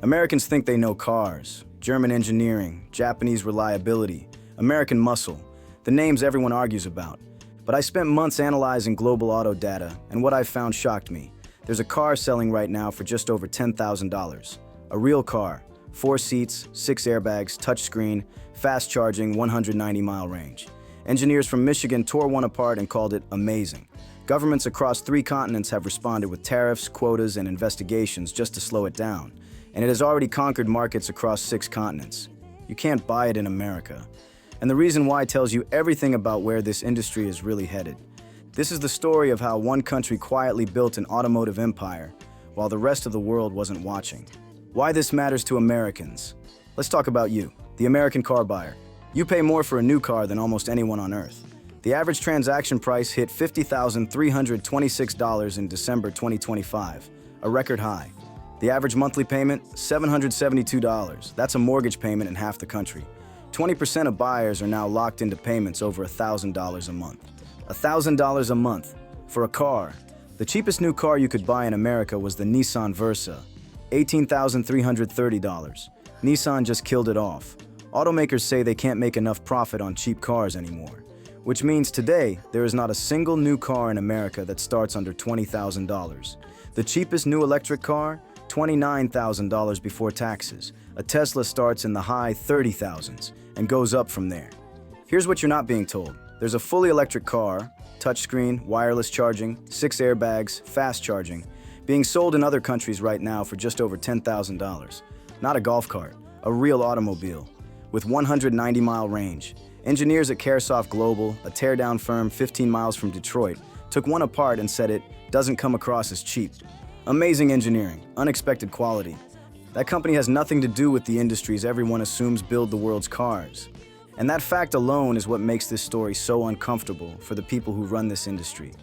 Americans think they know cars, German engineering, Japanese reliability, American muscle, the names everyone argues about. But I spent months analyzing global auto data, and what I found shocked me. There's a car selling right now for just over $10,000. A real car, 4 seats, 6 airbags, touchscreen, fast charging, 190-mile range. Engineers from Michigan tore one apart and called it amazing. Governments across 3 continents have responded with tariffs, quotas, and investigations just to slow it down. And it has already conquered markets across 6 continents. You can't buy it in America. And the reason why tells you everything about where this industry is really headed. This is the story of how one country quietly built an automotive empire, while the rest of the world wasn't watching. Why this matters to Americans. Let's talk about you, the American car buyer. You pay more for a new car than almost anyone on earth. The average transaction price hit $50,326 in December 2025, a record high. The average monthly payment, $772. That's a mortgage payment in half the country. 20% of buyers are now locked into payments over $1,000 a month. $1,000 a month for a car. The cheapest new car you could buy in America was the Nissan Versa, $18,330. Nissan just killed it off. Automakers say they can't make enough profit on cheap cars anymore, which means today there is not a single new car in America that starts under $20,000. The cheapest new electric car, $29,000 before taxes. A Tesla starts in the high 30,000s and goes up from there. Here's what you're not being told. There's a fully electric car, touchscreen, wireless charging, 6 airbags, fast charging, being sold in other countries right now for just over $10,000. Not a golf cart, a real automobile, with 190-mile range. Engineers at Caresoft Global, a teardown firm 15 miles from Detroit, took one apart and said it doesn't come across as cheap. Amazing engineering, unexpected quality. That company has nothing to do with the industries everyone assumes build the world's cars. And that fact alone is what makes this story so uncomfortable for the people who run this industry.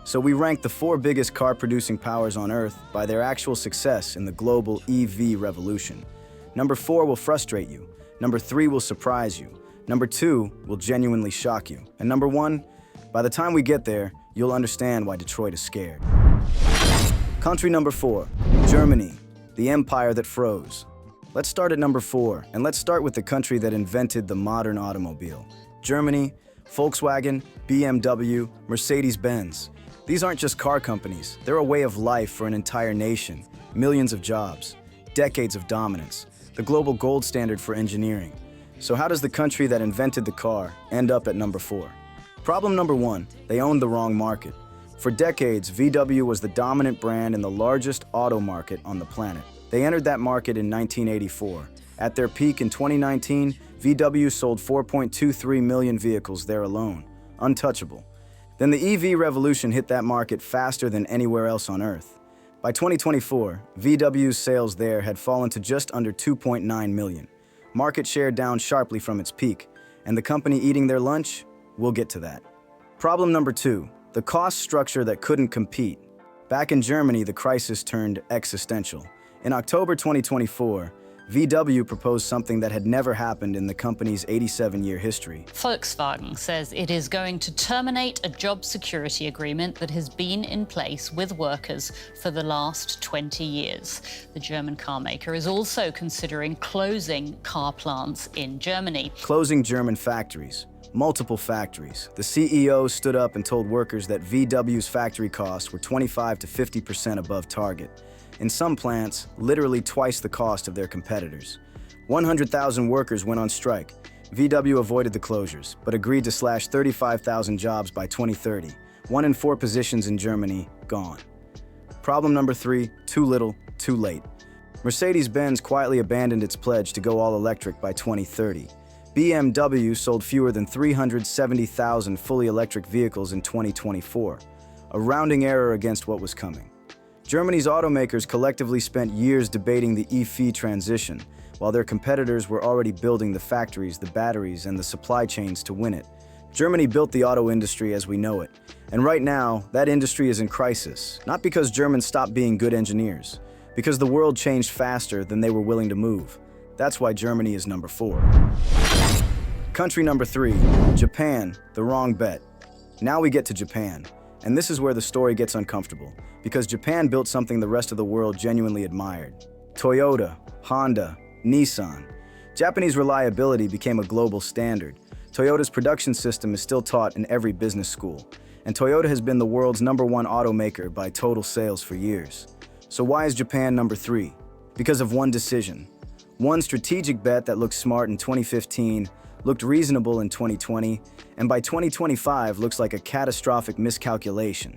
So we rank the 4 biggest car-producing powers on Earth by their actual success in the global EV revolution. Number 4 will frustrate you. Number 3 will surprise you. Number 2 will genuinely shock you. And number 1, by the time we get there, you'll understand why Detroit is scared. Country number 4, Germany, the empire that froze. Let's start at number 4, and let's start with the country that invented the modern automobile. Germany, Volkswagen, BMW, Mercedes-Benz. These aren't just car companies, they're a way of life for an entire nation, millions of jobs, decades of dominance, the global gold standard for engineering. So how does the country that invented the car end up at number 4? Problem number 1, they owned the wrong market. For decades, VW was the dominant brand in the largest auto market on the planet. They entered that market in 1984. At their peak in 2019, VW sold 4.23 million vehicles there alone, untouchable. Then the EV revolution hit that market faster than anywhere else on Earth. By 2024, VW's sales there had fallen to just under 2.9 million. Market share down sharply from its peak, and the company eating their lunch? We'll get to that. Problem number 2, the cost structure that couldn't compete. Back in Germany, the crisis turned existential. In October 2024, VW proposed something that had never happened in the company's 87-year history. Volkswagen says it is going to terminate a job security agreement that has been in place with workers for the last 20 years. The German car maker is also considering closing car plants in Germany. Closing German factories. Multiple factories. The CEO stood up and told workers that VW's factory costs were 25 to 50% above target. In some plants, literally twice the cost of their competitors. 100,000 workers went on strike. VW avoided the closures, but agreed to slash 35,000 jobs by 2030. 1 in 4 positions in Germany gone. Problem number 3, too little, too late. Mercedes-Benz quietly abandoned its pledge to go all electric by 2030. BMW sold fewer than 370,000 fully electric vehicles in 2024, a rounding error against what was coming. Germany's automakers collectively spent years debating the EV transition, while their competitors were already building the factories, the batteries, and the supply chains to win it. Germany built the auto industry as we know it, and right now, that industry is in crisis, not because Germans stopped being good engineers, because the world changed faster than they were willing to move. That's why Germany is number 4. Country number 3, Japan, the wrong bet. Now we get to Japan. And this is where the story gets uncomfortable, because Japan built something the rest of the world genuinely admired: Toyota, Honda, Nissan. Japanese reliability became a global standard. Toyota's production system is still taught in every business school, and Toyota has been the world's #1 automaker by total sales for years. So why is Japan number 3? Because of one decision. One strategic bet that looked smart in 2015, looked reasonable in 2020, and by 2025 looks like a catastrophic miscalculation.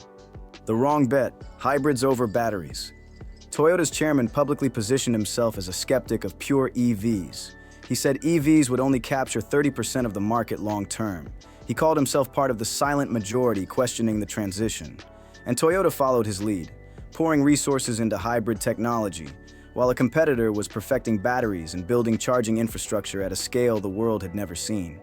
The wrong bet, hybrids over batteries. Toyota's chairman publicly positioned himself as a skeptic of pure EVs. He said EVs would only capture 30% of the market long term. He called himself part of the silent majority questioning the transition. And Toyota followed his lead, pouring resources into hybrid technology, while a competitor was perfecting batteries and building charging infrastructure at a scale the world had never seen.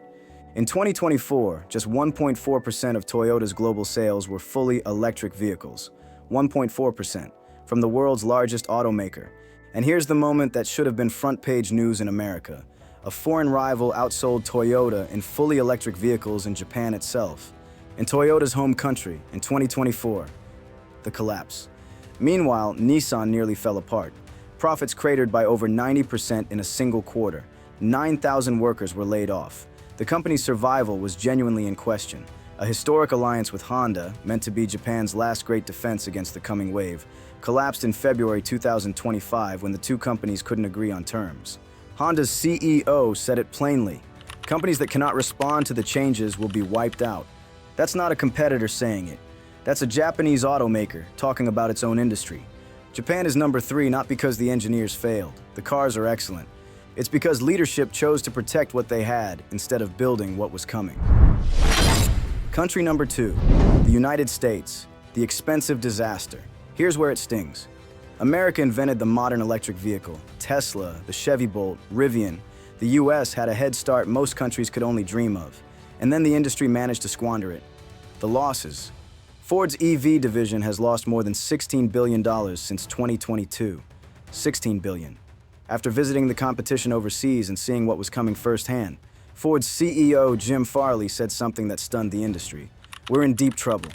In 2024, just 1.4% of Toyota's global sales were fully electric vehicles. 1.4%, from the world's largest automaker. And here's the moment that should have been front-page news in America. A foreign rival outsold Toyota in fully electric vehicles in Japan itself. In Toyota's home country, in 2024, the collapse. Meanwhile, Nissan nearly fell apart. Profits cratered by over 90% in a single quarter. 9,000 workers were laid off. The company's survival was genuinely in question. A historic alliance with Honda, meant to be Japan's last great defense against the coming wave, collapsed in February 2025 when the two companies couldn't agree on terms. Honda's CEO said it plainly. Companies that cannot respond to the changes will be wiped out. That's not a competitor saying it. That's a Japanese automaker talking about its own industry. Japan is number 3 not because the engineers failed. The cars are excellent. It's because leadership chose to protect what they had instead of building what was coming. Country number 2, the United States, the expensive disaster. Here's where it stings. America invented the modern electric vehicle. Tesla, the Chevy Bolt, Rivian. The US had a head start most countries could only dream of. And then the industry managed to squander it. The losses. Ford's EV division has lost more than $16 billion since 2022. $16 billion. After visiting the competition overseas and seeing what was coming firsthand, Ford's CEO Jim Farley said something that stunned the industry. We're in deep trouble.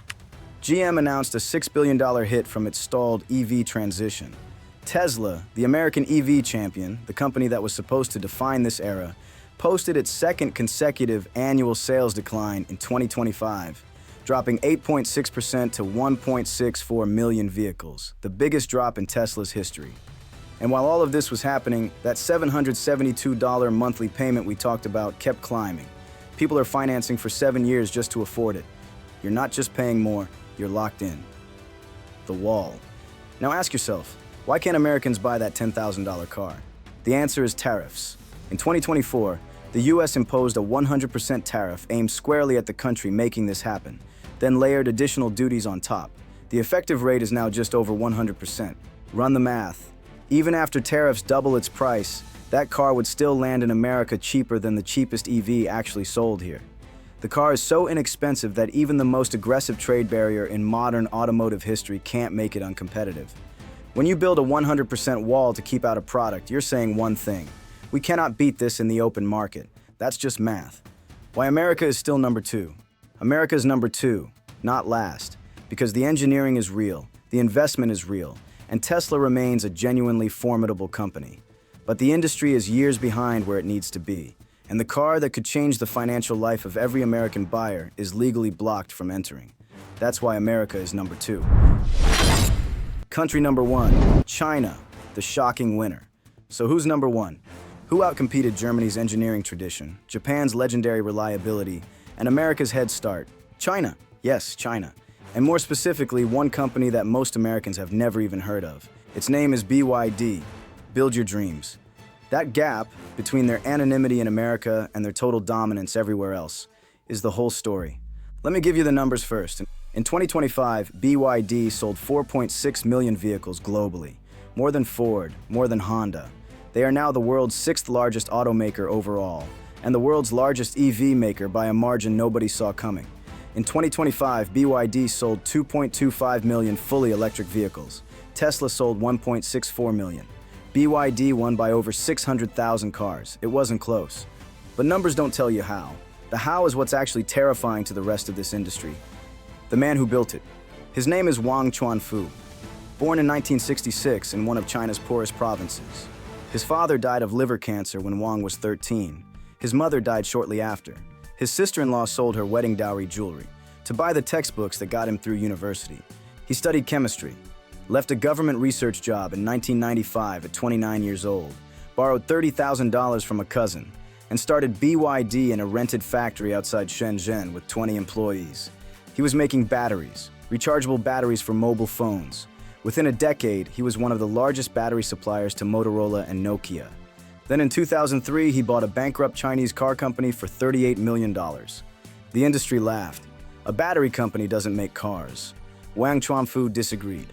GM announced a $6 billion hit from its stalled EV transition. Tesla, the American EV champion, the company that was supposed to define this era, posted its second consecutive annual sales decline in 2025, dropping 8.6% to 1.64 million vehicles, the biggest drop in Tesla's history. And while all of this was happening, that $772 monthly payment we talked about kept climbing. People are financing for 7 years just to afford it. You're not just paying more, you're locked in. The wall. Now ask yourself, why can't Americans buy that $10,000 car? The answer is tariffs. In 2024, the US imposed a 100% tariff aimed squarely at the country making this happen, then layered additional duties on top. The effective rate is now just over 100%. Run the math. Even after tariffs double its price, that car would still land in America cheaper than the cheapest EV actually sold here. The car is so inexpensive that even the most aggressive trade barrier in modern automotive history can't make it uncompetitive. When you build a 100% wall to keep out a product, you're saying one thing. We cannot beat this in the open market. That's just math. Why America is still number 2. America is number 2, not last, because the engineering is real, the investment is real, and Tesla remains a genuinely formidable company. But the industry is years behind where it needs to be, and the car that could change the financial life of every American buyer is legally blocked from entering. That's why America is number 2. Country number 1, China, the shocking winner. So who's number 1? Who outcompeted Germany's engineering tradition, Japan's legendary reliability, and America's head start? China. Yes, China. And more specifically, one company that most Americans have never even heard of. Its name is BYD. Build your dreams. That gap between their anonymity in America and their total dominance everywhere else is the whole story. Let me give you the numbers first. In 2025, BYD sold 4.6 million vehicles globally. More than Ford, more than Honda. They are now the world's 6th largest automaker overall, and the world's largest EV maker by a margin nobody saw coming. In 2025, BYD sold 2.25 million fully electric vehicles. Tesla sold 1.64 million. BYD won by over 600,000 cars. It wasn't close. But numbers don't tell you how. The how is what's actually terrifying to the rest of this industry. The man who built it. His name is Wang Chuanfu. Born in 1966 in one of China's poorest provinces. His father died of liver cancer when Wang was 13. His mother died shortly after. His sister-in-law sold her wedding dowry jewelry to buy the textbooks that got him through university. He studied chemistry, left a government research job in 1995 at 29 years old, borrowed $30,000 from a cousin, and started BYD in a rented factory outside Shenzhen with 20 employees. He was making batteries, rechargeable batteries for mobile phones. Within a decade, he was one of the largest battery suppliers to Motorola and Nokia. Then in 2003, he bought a bankrupt Chinese car company for $38 million. The industry laughed. A battery company doesn't make cars. Wang Chuanfu disagreed.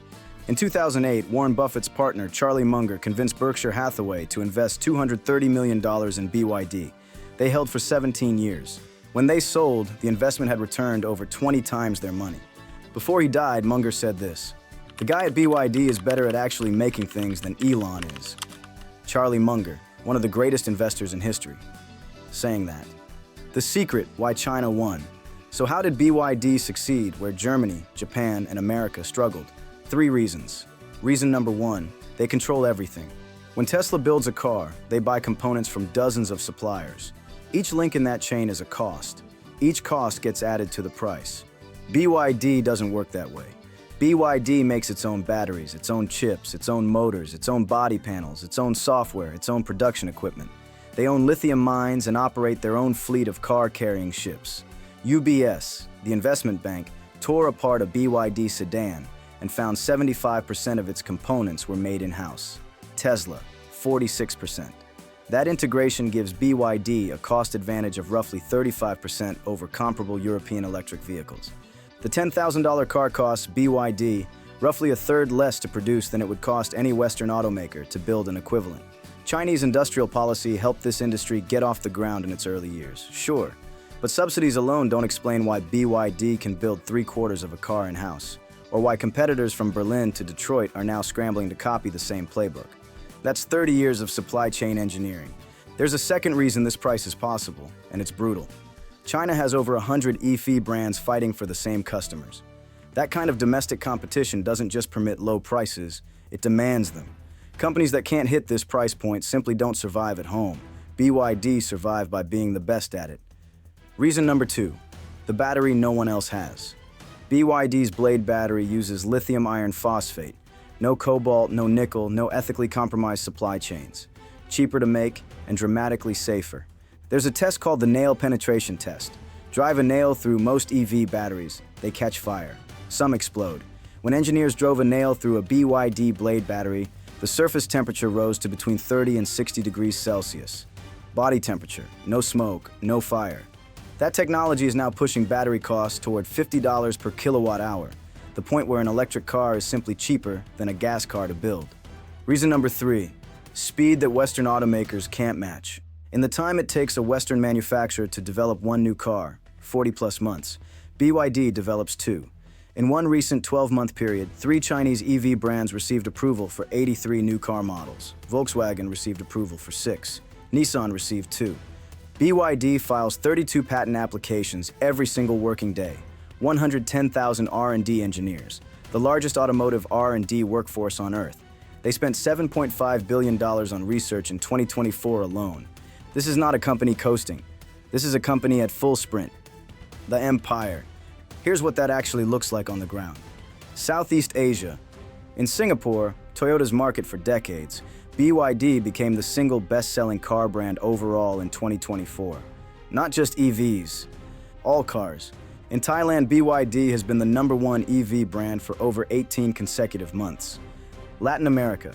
In 2008, Warren Buffett's partner, Charlie Munger, convinced Berkshire Hathaway to invest $230 million in BYD. They held for 17 years. When they sold, the investment had returned over 20 times their money. Before he died, Munger said this: "The guy at BYD is better at actually making things than Elon is." Charlie Munger, one of the greatest investors in history, saying that. The secret why China won. So how did BYD succeed where Germany, Japan, and America struggled? 3 reasons. Reason number 1, they control everything. When Tesla builds a car, they buy components from dozens of suppliers. Each link in that chain is a cost. Each cost gets added to the price. BYD doesn't work that way. BYD makes its own batteries, its own chips, its own motors, its own body panels, its own software, its own production equipment. They own lithium mines and operate their own fleet of car-carrying ships. UBS, the investment bank, tore apart a BYD sedan and found 75% of its components were made in-house. Tesla, 46%. That integration gives BYD a cost advantage of roughly 35% over comparable European electric vehicles. The $10,000 car costs BYD roughly a third less to produce than it would cost any Western automaker to build an equivalent. Chinese industrial policy helped this industry get off the ground in its early years, sure, but subsidies alone don't explain why BYD can build 3/4 of a car in-house, or why competitors from Berlin to Detroit are now scrambling to copy the same playbook. That's 30 years of supply chain engineering. There's a second reason this price is possible, and it's brutal. China has over 100 EV brands fighting for the same customers. That kind of domestic competition doesn't just permit low prices, it demands them. Companies that can't hit this price point simply don't survive at home. BYD survived by being the best at it. Reason number 2, the battery no one else has. BYD's Blade battery uses lithium iron phosphate. No cobalt, no nickel, no ethically compromised supply chains. Cheaper to make and dramatically safer. There's a test called the nail penetration test. Drive a nail through most EV batteries, they catch fire. Some explode. When engineers drove a nail through a BYD Blade battery, the surface temperature rose to between 30 and 60 degrees Celsius. Body temperature, no smoke, no fire. That technology is now pushing battery costs toward $50 per kilowatt hour, the point where an electric car is simply cheaper than a gas car to build. Reason number 3, speed that Western automakers can't match. In the time it takes a Western manufacturer to develop one new car, 40+ months, BYD develops 2. In one recent 12-month period, 3 Chinese EV brands received approval for 83 new car models. Volkswagen received approval for 6. Nissan received 2. BYD files 32 patent applications every single working day, 110,000 R&D engineers, the largest automotive R&D workforce on Earth. They spent $7.5 billion on research in 2024 alone. This is not a company coasting. This is a company at full sprint. The Empire. Here's what that actually looks like on the ground. Southeast Asia. In Singapore, Toyota's market for decades, BYD became the single best-selling car brand overall in 2024. Not just EVs, all cars. In Thailand, BYD has been the #1 EV brand for over 18 consecutive months. Latin America.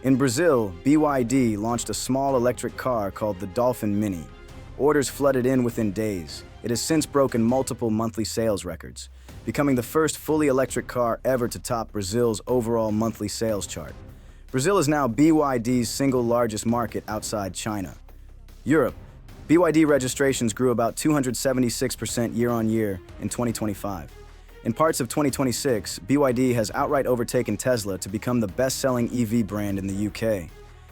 In Brazil, BYD launched a small electric car called the Dolphin Mini. Orders flooded in within days. It has since broken multiple monthly sales records, becoming the first fully electric car ever to top Brazil's overall monthly sales chart. Brazil is now BYD's single largest market outside China. Europe. BYD registrations grew about 276% year-on-year in 2025. In parts of 2026, BYD has outright overtaken Tesla to become the best-selling EV brand in the UK.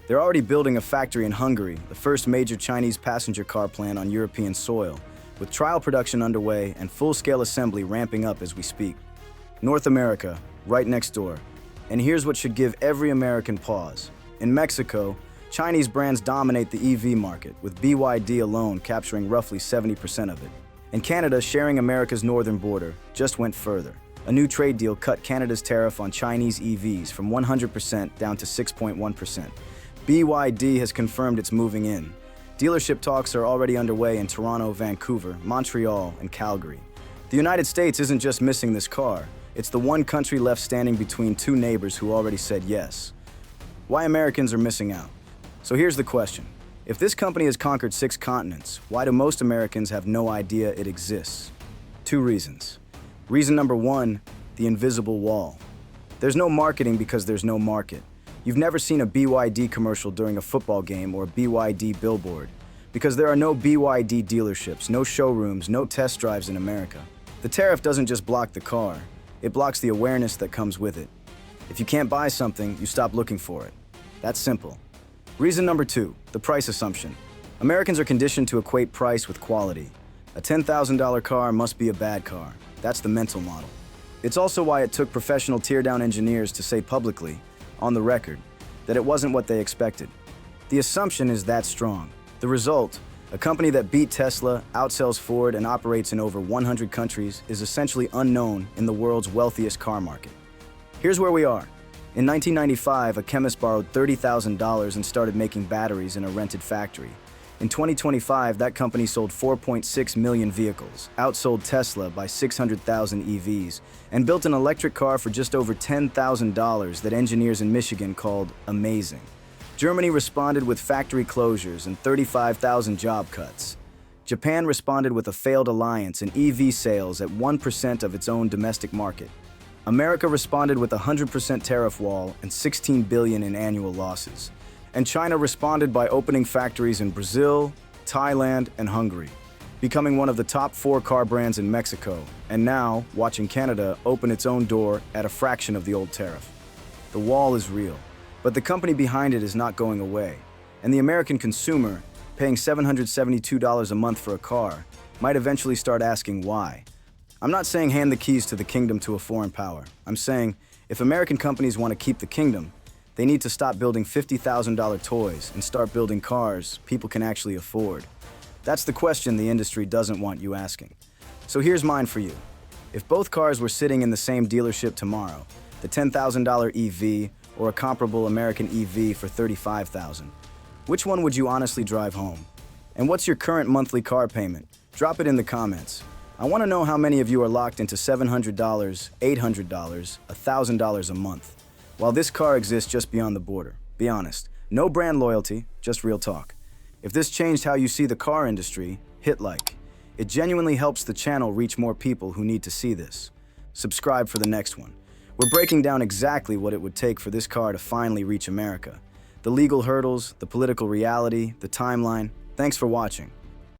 They're already building a factory in Hungary, the first major Chinese passenger car plant on European soil, with trial production underway and full-scale assembly ramping up as we speak. North America, right next door. And here's what should give every American pause. In Mexico, Chinese brands dominate the EV market, with BYD alone capturing roughly 70% of it. And Canada, sharing America's northern border, just went further. A new trade deal cut Canada's tariff on Chinese EVs from 100% down to 6.1%. BYD has confirmed it's moving in. Dealership talks are already underway in Toronto, Vancouver, Montreal, and Calgary. The United States isn't just missing this car, it's the one country left standing between two neighbors who already said yes. Why Americans are missing out? So here's the question. If this company has conquered 6 continents, why do most Americans have no idea it exists? 2 reasons. Reason number 1, the invisible wall. There's no marketing because there's no market. You've never seen a BYD commercial during a football game or a BYD billboard, because there are no BYD dealerships, no showrooms, no test drives in America. The tariff doesn't just block the car, it blocks the awareness that comes with it. If you can't buy something, you stop looking for it. That's simple. Reason number 2, the price assumption. Americans are conditioned to equate price with quality. A $10,000 car must be a bad car. That's the mental model. It's also why it took professional teardown engineers to say publicly, on the record, that it wasn't what they expected. The assumption is that strong. The result, a company that beat Tesla, outsells Ford, and operates in over 100 countries, is essentially unknown in the world's wealthiest car market. Here's where we are. In 1995, a chemist borrowed $30,000 and started making batteries in a rented factory. In 2025, that company sold 4.6 million vehicles, outsold Tesla by 600,000 EVs, and built an electric car for just over $10,000 that engineers in Michigan called amazing. Germany responded with factory closures and 35,000 job cuts. Japan responded with a failed alliance and EV sales at 1% of its own domestic market. America responded with a 100% tariff wall and $16 billion in annual losses. And China responded by opening factories in Brazil, Thailand, and Hungary, becoming one of the top 4 car brands in Mexico, and now watching Canada open its own door at a fraction of the old tariff. The wall is real, but the company behind it is not going away, and the American consumer, paying $772 a month for a car, might eventually start asking why. I'm not saying hand the keys to the kingdom to a foreign power. I'm saying if American companies want to keep the kingdom, they need to stop building $50,000 toys and start building cars people can actually afford. That's the question the industry doesn't want you asking. So here's mine for you. If both cars were sitting in the same dealership tomorrow, the $10,000 EV or a comparable American EV for $35,000, which one would you honestly drive home? And what's your current monthly car payment? Drop it in the comments. I want to know how many of you are locked into $700, $800, $1,000 a month, while this car exists just beyond the border. Be honest. No brand loyalty, just real talk. If this changed how you see the car industry, hit like. It genuinely helps the channel reach more people who need to see this. Subscribe for the next one. We're breaking down exactly what it would take for this car to finally reach America. The legal hurdles, the political reality, the timeline. Thanks for watching.